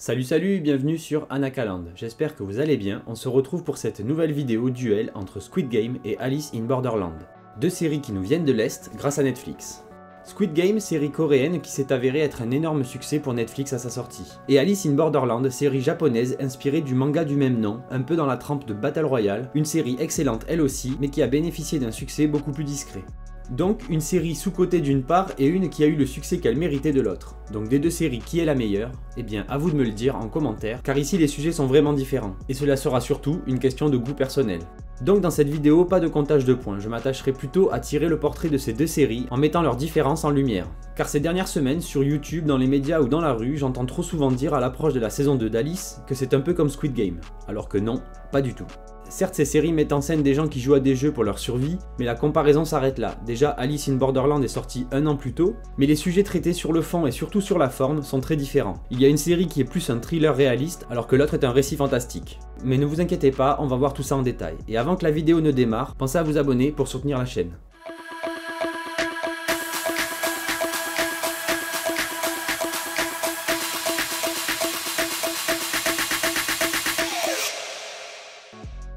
Salut, bienvenue sur Anakaland, j'espère que vous allez bien, on se retrouve pour cette nouvelle vidéo duel entre Squid Game et Alice in Borderland. Deux séries qui nous viennent de l'Est grâce à Netflix. Squid Game, série coréenne qui s'est avérée être un énorme succès pour Netflix à sa sortie. Et Alice in Borderland, série japonaise inspirée du manga du même nom, un peu dans la trempe de Battle Royale, une série excellente elle aussi, mais qui a bénéficié d'un succès beaucoup plus discret. Donc une série sous-cotée d'une part et une qui a eu le succès qu'elle méritait de l'autre. Donc des deux séries, qui est la meilleure? Eh bien à vous de me le dire en commentaire, car ici les sujets sont vraiment différents. Et cela sera surtout une question de goût personnel. Donc dans cette vidéo, pas de comptage de points, je m'attacherai plutôt à tirer le portrait de ces deux séries en mettant leurs différences en lumière. Car ces dernières semaines, sur YouTube, dans les médias ou dans la rue, j'entends trop souvent dire à l'approche de la saison 2 d'Alice que c'est un peu comme Squid Game. Alors que non, pas du tout. Certes, ces séries mettent en scène des gens qui jouent à des jeux pour leur survie, mais la comparaison s'arrête là. Déjà, Alice in Borderland est sortie un an plus tôt, mais les sujets traités sur le fond et surtout sur la forme sont très différents. Il y a une série qui est plus un thriller réaliste, alors que l'autre est un récit fantastique. Mais ne vous inquiétez pas, on va voir tout ça en détail. Et avant que la vidéo ne démarre, pensez à vous abonner pour soutenir la chaîne.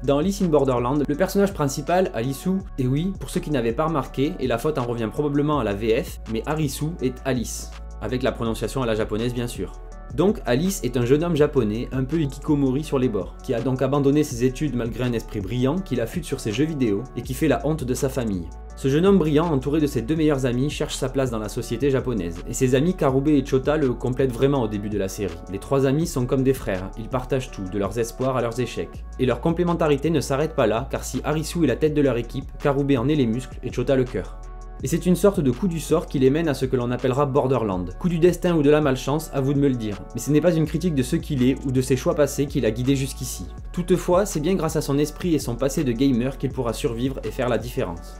Dans Alice in Borderland, le personnage principal, Alisu, et oui, pour ceux qui n'avaient pas remarqué, et la faute en revient probablement à la VF, mais Arisu est Alice, avec la prononciation à la japonaise bien sûr. Donc Alice est un jeune homme japonais, un peu hikikomori sur les bords, qui a donc abandonné ses études malgré un esprit brillant, qui l'affûte sur ses jeux vidéo, et qui fait la honte de sa famille. Ce jeune homme brillant, entouré de ses deux meilleurs amis, cherche sa place dans la société japonaise, et ses amis Karube et Chota le complètent vraiment au début de la série. Les trois amis sont comme des frères, ils partagent tout, de leurs espoirs à leurs échecs. Et leur complémentarité ne s'arrête pas là, car si Arisu est la tête de leur équipe, Karube en est les muscles et Chota le cœur. Et c'est une sorte de coup du sort qui les mène à ce que l'on appellera Borderland. Coup du destin ou de la malchance, à vous de me le dire. Mais ce n'est pas une critique de ce qu'il est ou de ses choix passés qui l'a guidé jusqu'ici. Toutefois, c'est bien grâce à son esprit et son passé de gamer qu'il pourra survivre et faire la différence.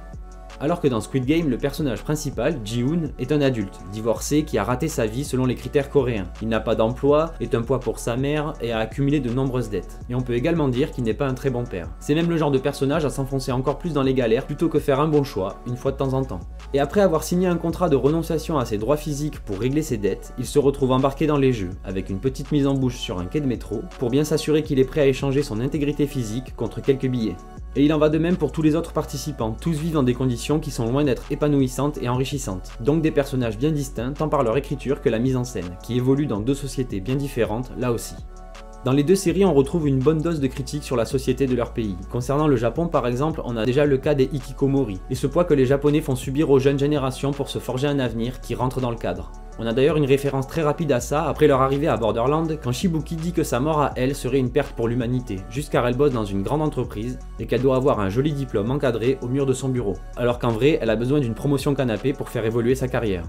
Alors que dans Squid Game, le personnage principal, Ji-hoon, est un adulte, divorcé, qui a raté sa vie selon les critères coréens. Il n'a pas d'emploi, est un poids pour sa mère et a accumulé de nombreuses dettes. Et on peut également dire qu'il n'est pas un très bon père. C'est même le genre de personnage à s'enfoncer encore plus dans les galères plutôt que faire un bon choix, une fois de temps en temps. Et après avoir signé un contrat de renonciation à ses droits physiques pour régler ses dettes, il se retrouve embarqué dans les jeux, avec une petite mise en bouche sur un quai de métro, pour bien s'assurer qu'il est prêt à échanger son intégrité physique contre quelques billets. Et il en va de même pour tous les autres participants, tous vivent dans des conditions qui sont loin d'être épanouissantes et enrichissantes. Donc des personnages bien distincts tant par leur écriture que la mise en scène, qui évoluent dans deux sociétés bien différentes là aussi. Dans les deux séries, on retrouve une bonne dose de critiques sur la société de leur pays. Concernant le Japon par exemple, on a déjà le cas des hikikomori, et ce poids que les Japonais font subir aux jeunes générations pour se forger un avenir qui rentre dans le cadre. On a d'ailleurs une référence très rapide à ça après leur arrivée à Borderland, quand Shibuki dit que sa mort à elle serait une perte pour l'humanité, juste car elle bosse dans une grande entreprise et qu'elle doit avoir un joli diplôme encadré au mur de son bureau, alors qu'en vrai, elle a besoin d'une promotion canapé pour faire évoluer sa carrière.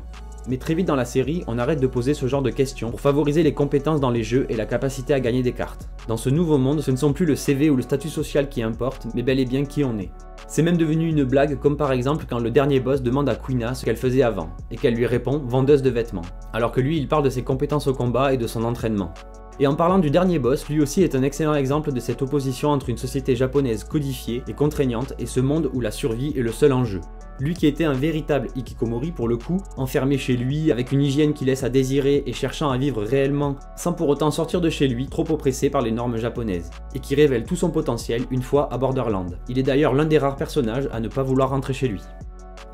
Mais très vite dans la série, on arrête de poser ce genre de questions pour favoriser les compétences dans les jeux et la capacité à gagner des cartes. Dans ce nouveau monde, ce ne sont plus le CV ou le statut social qui importe, mais bel et bien qui on est. C'est même devenu une blague, comme par exemple quand le dernier boss demande à Quina ce qu'elle faisait avant, et qu'elle lui répond « vendeuse de vêtements », alors que lui il parle de ses compétences au combat et de son entraînement. Et en parlant du dernier boss, lui aussi est un excellent exemple de cette opposition entre une société japonaise codifiée et contraignante et ce monde où la survie est le seul enjeu. Lui qui était un véritable hikikomori pour le coup, enfermé chez lui, avec une hygiène qui laisse à désirer et cherchant à vivre réellement, sans pour autant sortir de chez lui, trop oppressé par les normes japonaises, et qui révèle tout son potentiel une fois à Borderland. Il est d'ailleurs l'un des rares personnages à ne pas vouloir rentrer chez lui.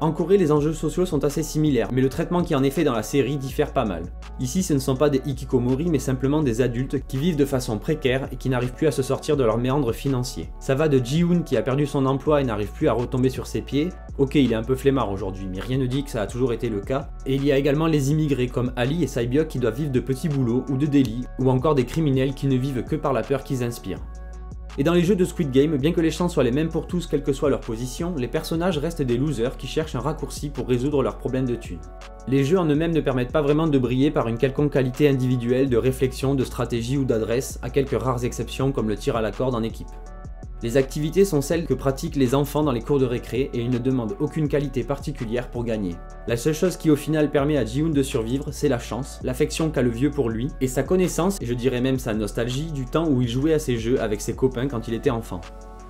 En Corée, les enjeux sociaux sont assez similaires, mais le traitement qui en est fait dans la série diffère pas mal. Ici, ce ne sont pas des hikikomori, mais simplement des adultes qui vivent de façon précaire et qui n'arrivent plus à se sortir de leurs méandres financiers. Ça va de Ji-hoon qui a perdu son emploi et n'arrive plus à retomber sur ses pieds. Ok, il est un peu flemmard aujourd'hui, mais rien ne dit que ça a toujours été le cas. Et il y a également les immigrés comme Ali et Sae-byuk qui doivent vivre de petits boulots ou de délits, ou encore des criminels qui ne vivent que par la peur qu'ils inspirent. Et dans les jeux de Squid Game, bien que les chances soient les mêmes pour tous quelle que soit leur position, les personnages restent des losers qui cherchent un raccourci pour résoudre leurs problèmes de thunes. Les jeux en eux-mêmes ne permettent pas vraiment de briller par une quelconque qualité individuelle de réflexion, de stratégie ou d'adresse, à quelques rares exceptions comme le tir à la corde en équipe. Les activités sont celles que pratiquent les enfants dans les cours de récré et ils ne demandent aucune qualité particulière pour gagner. La seule chose qui au final permet à Ji-hoon de survivre, c'est la chance, l'affection qu'a le vieux pour lui, et sa connaissance, et je dirais même sa nostalgie, du temps où il jouait à ces jeux avec ses copains quand il était enfant.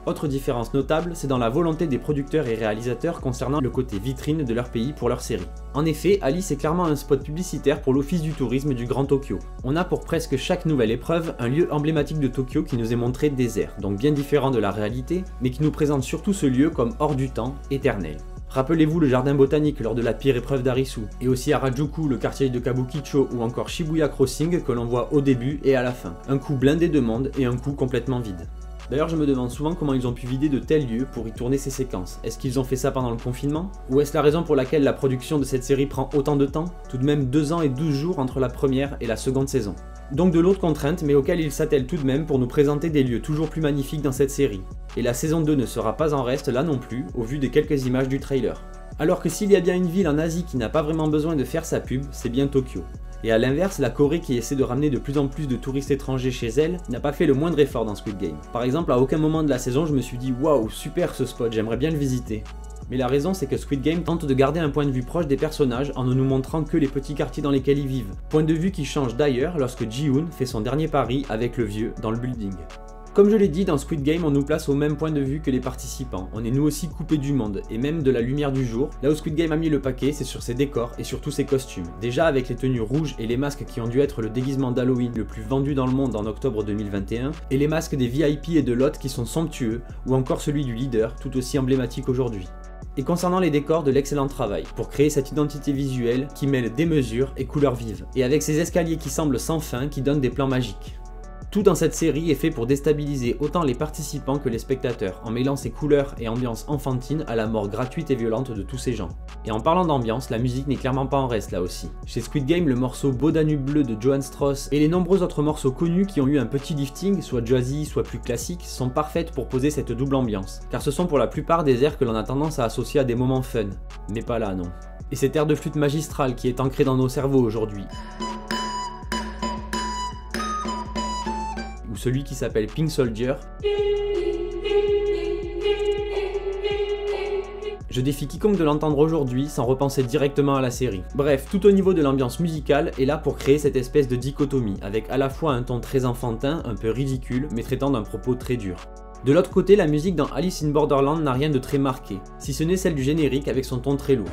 Autre différence notable, c'est dans la volonté des producteurs et réalisateurs concernant le côté vitrine de leur pays pour leur série. En effet, Alice est clairement un spot publicitaire pour l'office du tourisme du Grand Tokyo. On a pour presque chaque nouvelle épreuve un lieu emblématique de Tokyo qui nous est montré désert, donc bien différent de la réalité, mais qui nous présente surtout ce lieu comme hors du temps, éternel. Rappelez-vous le jardin botanique lors de la pire épreuve d'Arisu, et aussi Harajuku, le quartier de Kabukicho ou encore Shibuya Crossing que l'on voit au début et à la fin. Un coup blindé de monde et un coup complètement vide. D'ailleurs, je me demande souvent comment ils ont pu vider de tels lieux pour y tourner ces séquences. Est-ce qu'ils ont fait ça pendant le confinement? Ou est-ce la raison pour laquelle la production de cette série prend autant de temps? Tout de même 2 ans et 12 jours entre la première et la seconde saison. Donc de l'autre contrainte, mais auquel ils s'attellent tout de même pour nous présenter des lieux toujours plus magnifiques dans cette série. Et la saison 2 ne sera pas en reste là non plus, au vu des quelques images du trailer. Alors que s'il y a bien une ville en Asie qui n'a pas vraiment besoin de faire sa pub, c'est bien Tokyo. Et à l'inverse, la Corée qui essaie de ramener de plus en plus de touristes étrangers chez elle, n'a pas fait le moindre effort dans Squid Game. Par exemple, à aucun moment de la saison je me suis dit « Waouh, super ce spot, j'aimerais bien le visiter ». Mais la raison c'est que Squid Game tente de garder un point de vue proche des personnages en ne nous montrant que les petits quartiers dans lesquels ils vivent. Point de vue qui change d'ailleurs lorsque Ji-hoon fait son dernier pari avec le vieux dans le building. Comme je l'ai dit, dans Squid Game, on nous place au même point de vue que les participants. On est nous aussi coupés du monde, et même de la lumière du jour. Là où Squid Game a mis le paquet, c'est sur ses décors et surtout ses costumes. Déjà avec les tenues rouges et les masques qui ont dû être le déguisement d'Halloween le plus vendu dans le monde en octobre 2021, et les masques des VIP et de Lot qui sont somptueux, ou encore celui du leader, tout aussi emblématique aujourd'hui. Et concernant les décors, de l'excellent travail, pour créer cette identité visuelle qui mêle démesure et couleurs vives, et avec ces escaliers qui semblent sans fin qui donnent des plans magiques. Tout dans cette série est fait pour déstabiliser autant les participants que les spectateurs, en mêlant ses couleurs et ambiance enfantine à la mort gratuite et violente de tous ces gens. Et en parlant d'ambiance, la musique n'est clairement pas en reste là aussi. Chez Squid Game, le morceau Beau Danube bleu de Johann Strauss et les nombreux autres morceaux connus qui ont eu un petit lifting, soit jazzy, soit plus classique, sont parfaites pour poser cette double ambiance. Car ce sont pour la plupart des airs que l'on a tendance à associer à des moments fun. Mais pas là, non. Et cet air de flûte magistral qui est ancré dans nos cerveaux aujourd'hui. Ou celui qui s'appelle Pink Soldier. Je défie quiconque de l'entendre aujourd'hui sans repenser directement à la série. Bref, tout au niveau de l'ambiance musicale est là pour créer cette espèce de dichotomie, avec à la fois un ton très enfantin, un peu ridicule, mais traitant d'un propos très dur. De l'autre côté, la musique dans Alice in Borderland n'a rien de très marqué, si ce n'est celle du générique avec son ton très lourd.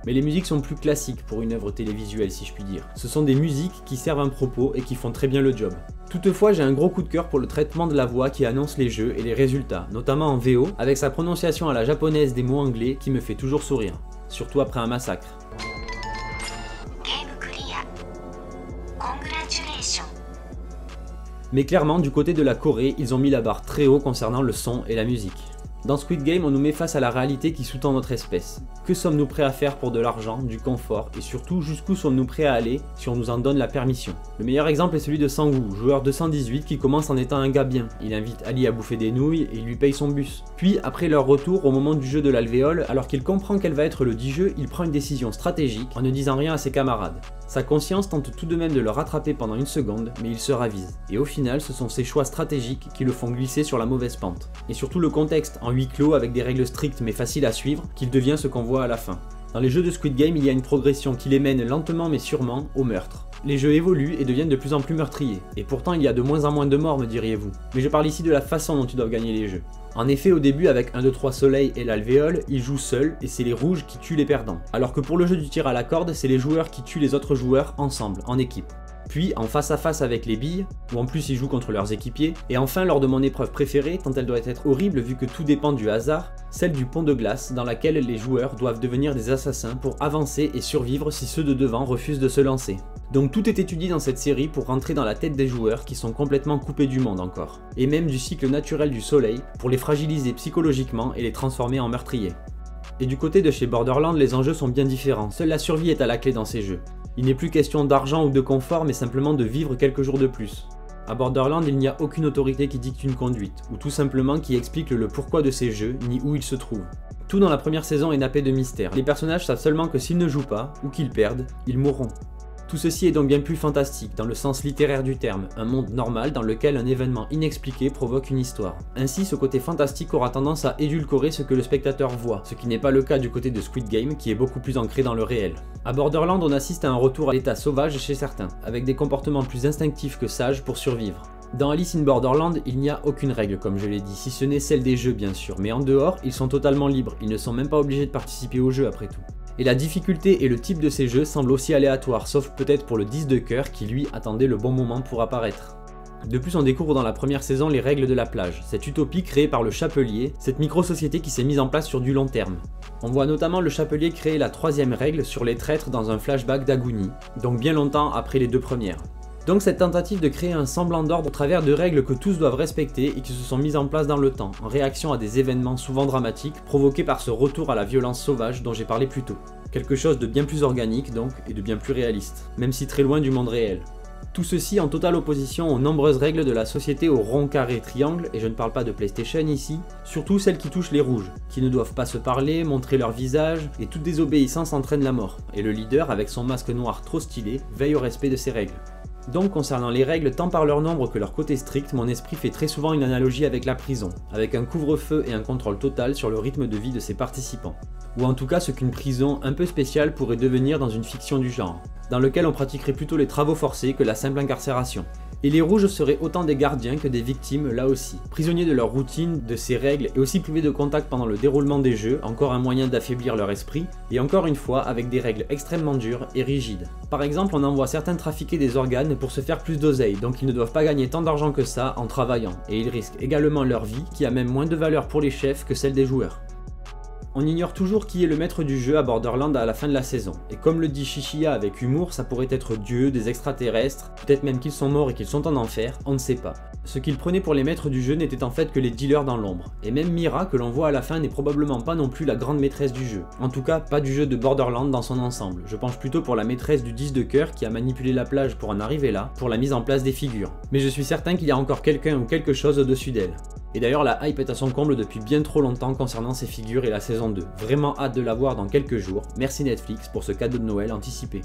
Mais les musiques sont plus classiques pour une œuvre télévisuelle si je puis dire. Ce sont des musiques qui servent un propos et qui font très bien le job. Toutefois, j'ai un gros coup de cœur pour le traitement de la voix qui annonce les jeux et les résultats, notamment en VO, avec sa prononciation à la japonaise des mots anglais qui me fait toujours sourire, surtout après un massacre. Mais clairement, du côté de la Corée, ils ont mis la barre très haut concernant le son et la musique. Dans Squid Game, on nous met face à la réalité qui sous-tend notre espèce. Que sommes-nous prêts à faire pour de l'argent, du confort, et surtout jusqu'où sommes-nous prêts à aller si on nous en donne la permission? Le meilleur exemple est celui de Sang-woo, joueur 218 qui commence en étant un gars bien. Il invite Ali à bouffer des nouilles et il lui paye son bus. Puis, après leur retour au moment du jeu de l'alvéole, alors qu'il comprend quel va être le dit jeu, il prend une décision stratégique en ne disant rien à ses camarades. Sa conscience tente tout de même de le rattraper pendant une seconde, mais il se ravise. Et au final, ce sont ses choix stratégiques qui le font glisser sur la mauvaise pente. Et surtout le contexte, en huis clos avec des règles strictes mais faciles à suivre, qu'il devient ce qu'on voit à la fin. Dans les jeux de Squid Game, il y a une progression qui les mène lentement mais sûrement au meurtre. Les jeux évoluent et deviennent de plus en plus meurtriers. Et pourtant, il y a de moins en moins de morts, me diriez-vous. Mais je parle ici de la façon dont ils doivent gagner les jeux. En effet, au début, avec 1, 2, 3 soleil et l'alvéole, ils jouent seuls et c'est les rouges qui tuent les perdants. Alors que pour le jeu du tir à la corde, c'est les joueurs qui tuent les autres joueurs ensemble, en équipe. Puis en face à face avec les billes, où en plus ils jouent contre leurs équipiers, et enfin lors de mon épreuve préférée, tant elle doit être horrible vu que tout dépend du hasard, celle du pont de glace dans laquelle les joueurs doivent devenir des assassins pour avancer et survivre si ceux de devant refusent de se lancer. Donc tout est étudié dans cette série pour rentrer dans la tête des joueurs qui sont complètement coupés du monde encore, et même du cycle naturel du soleil pour les fragiliser psychologiquement et les transformer en meurtriers. Et du côté de chez Borderlands, les enjeux sont bien différents, seule la survie est à la clé dans ces jeux. Il n'est plus question d'argent ou de confort mais simplement de vivre quelques jours de plus. À Borderlands, il n'y a aucune autorité qui dicte une conduite, ou tout simplement qui explique le pourquoi de ces jeux, ni où ils se trouvent. Tout dans la première saison est nappé de mystère. Les personnages savent seulement que s'ils ne jouent pas, ou qu'ils perdent, ils mourront. Tout ceci est donc bien plus fantastique, dans le sens littéraire du terme, un monde normal dans lequel un événement inexpliqué provoque une histoire. Ainsi, ce côté fantastique aura tendance à édulcorer ce que le spectateur voit, ce qui n'est pas le cas du côté de Squid Game, qui est beaucoup plus ancré dans le réel. À Borderlands, on assiste à un retour à l'état sauvage chez certains, avec des comportements plus instinctifs que sages pour survivre. Dans Alice in Borderland, il n'y a aucune règle comme je l'ai dit, si ce n'est celle des jeux bien sûr, mais en dehors, ils sont totalement libres, ils ne sont même pas obligés de participer au jeu après tout. Et la difficulté et le type de ces jeux semblent aussi aléatoires, sauf peut-être pour le 10 de cœur qui lui attendait le bon moment pour apparaître. De plus, on découvre dans la première saison les règles de la plage, cette utopie créée par le Chapelier, cette micro-société qui s'est mise en place sur du long terme. On voit notamment le Chapelier créer la troisième règle sur les traîtres dans un flashback d'Aguni, donc bien longtemps après les deux premières. Donc cette tentative de créer un semblant d'ordre au travers de règles que tous doivent respecter et qui se sont mises en place dans le temps, en réaction à des événements souvent dramatiques provoqués par ce retour à la violence sauvage dont j'ai parlé plus tôt. Quelque chose de bien plus organique donc, et de bien plus réaliste, même si très loin du monde réel. Tout ceci en totale opposition aux nombreuses règles de la société au rond, carré, triangle, et je ne parle pas de PlayStation ici, surtout celles qui touchent les rouges, qui ne doivent pas se parler, montrer leur visage, et toute désobéissance entraîne la mort, et le leader, avec son masque noir trop stylé, veille au respect de ces règles. Donc concernant les règles tant par leur nombre que leur côté strict, mon esprit fait très souvent une analogie avec la prison, avec un couvre-feu et un contrôle total sur le rythme de vie de ses participants. Ou en tout cas ce qu'une prison un peu spéciale pourrait devenir dans une fiction du genre, dans lequel on pratiquerait plutôt les travaux forcés que la simple incarcération. Et les rouges seraient autant des gardiens que des victimes là aussi, prisonniers de leur routine, de ces règles et aussi privés de contact pendant le déroulement des jeux, encore un moyen d'affaiblir leur esprit, et encore une fois avec des règles extrêmement dures et rigides. Par exemple, on envoie certains trafiquer des organes pour se faire plus d'oseille, donc ils ne doivent pas gagner tant d'argent que ça en travaillant, et ils risquent également leur vie qui a même moins de valeur pour les chefs que celle des joueurs. On ignore toujours qui est le maître du jeu à Borderlands à la fin de la saison, et comme le dit Shishiya avec humour, ça pourrait être Dieu, des extraterrestres, peut-être même qu'ils sont morts et qu'ils sont en enfer, on ne sait pas. Ce qu'ils prenaient pour les maîtres du jeu n'étaient en fait que les dealers dans l'ombre, et même Mira que l'on voit à la fin n'est probablement pas non plus la grande maîtresse du jeu, en tout cas pas du jeu de Borderlands dans son ensemble, je penche plutôt pour la maîtresse du 10 de cœur qui a manipulé la plage pour en arriver là, pour la mise en place des figures, mais je suis certain qu'il y a encore quelqu'un ou quelque chose au-dessus d'elle. Et d'ailleurs la hype est à son comble depuis bien trop longtemps concernant ces figures et la saison 2. Vraiment hâte de la voir dans quelques jours, merci Netflix pour ce cadeau de Noël anticipé.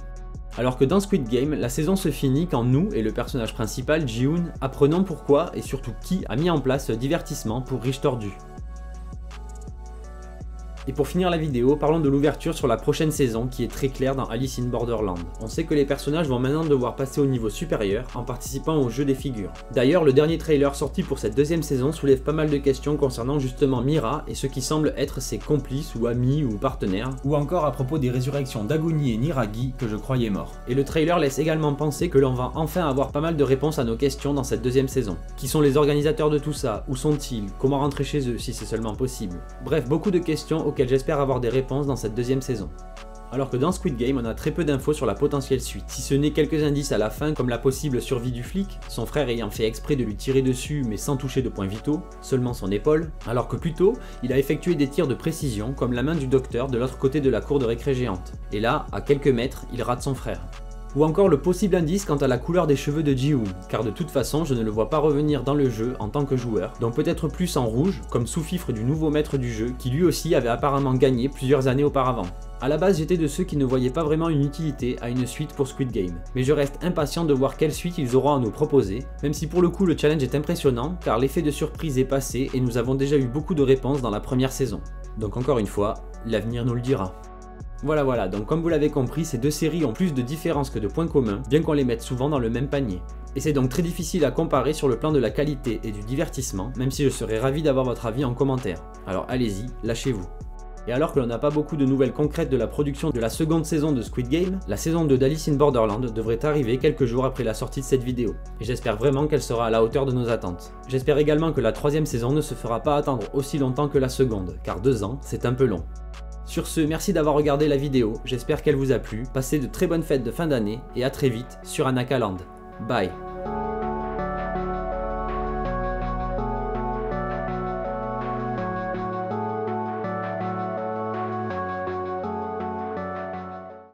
Alors que dans Squid Game, la saison se finit quand nous et le personnage principal, Ji-hoon, apprenons pourquoi et surtout qui a mis en place ce divertissement pour Riche Tordu. Et pour finir la vidéo, parlons de l'ouverture sur la prochaine saison qui est très claire dans Alice in Borderland. On sait que les personnages vont maintenant devoir passer au niveau supérieur en participant au jeu des figures. D'ailleurs, le dernier trailer sorti pour cette deuxième saison soulève pas mal de questions concernant justement Mira et ce qui semble être ses complices ou amis ou partenaires, ou encore à propos des résurrections d'Aguni et Niragi que je croyais morts. Et le trailer laisse également penser que l'on va enfin avoir pas mal de réponses à nos questions dans cette deuxième saison. Qui sont les organisateurs de tout ça? Où sont-ils? Comment rentrer chez eux si c'est seulement possible? Bref, beaucoup de questions auxquelles j'espère avoir des réponses dans cette deuxième saison. Alors que dans Squid Game, on a très peu d'infos sur la potentielle suite, si ce n'est quelques indices à la fin comme la possible survie du flic, son frère ayant fait exprès de lui tirer dessus mais sans toucher de points vitaux, seulement son épaule, alors que plus tôt, il a effectué des tirs de précision comme la main du docteur de l'autre côté de la cour de récré géante. Et là, à quelques mètres, il rate son frère. Ou encore le possible indice quant à la couleur des cheveux de Ji-hoon, car de toute façon je ne le vois pas revenir dans le jeu en tant que joueur, donc peut-être plus en rouge, comme sous-fifre du nouveau maître du jeu, qui lui aussi avait apparemment gagné plusieurs années auparavant. A la base j'étais de ceux qui ne voyaient pas vraiment une utilité à une suite pour Squid Game, mais je reste impatient de voir quelle suite ils auront à nous proposer, même si pour le coup le challenge est impressionnant, car l'effet de surprise est passé et nous avons déjà eu beaucoup de réponses dans la première saison. Donc encore une fois, l'avenir nous le dira. Voilà, donc comme vous l'avez compris, ces deux séries ont plus de différences que de points communs, bien qu'on les mette souvent dans le même panier. Et c'est donc très difficile à comparer sur le plan de la qualité et du divertissement, même si je serais ravi d'avoir votre avis en commentaire. Alors allez-y, lâchez-vous. Et alors que l'on n'a pas beaucoup de nouvelles concrètes de la production de la seconde saison de Squid Game, la saison 2 d'Alice in Borderland devrait arriver quelques jours après la sortie de cette vidéo. Et j'espère vraiment qu'elle sera à la hauteur de nos attentes. J'espère également que la troisième saison ne se fera pas attendre aussi longtemps que la seconde, car 2 ans, c'est un peu long. Sur ce, merci d'avoir regardé la vidéo, j'espère qu'elle vous a plu, passez de très bonnes fêtes de fin d'année et à très vite sur Anakaland. Bye.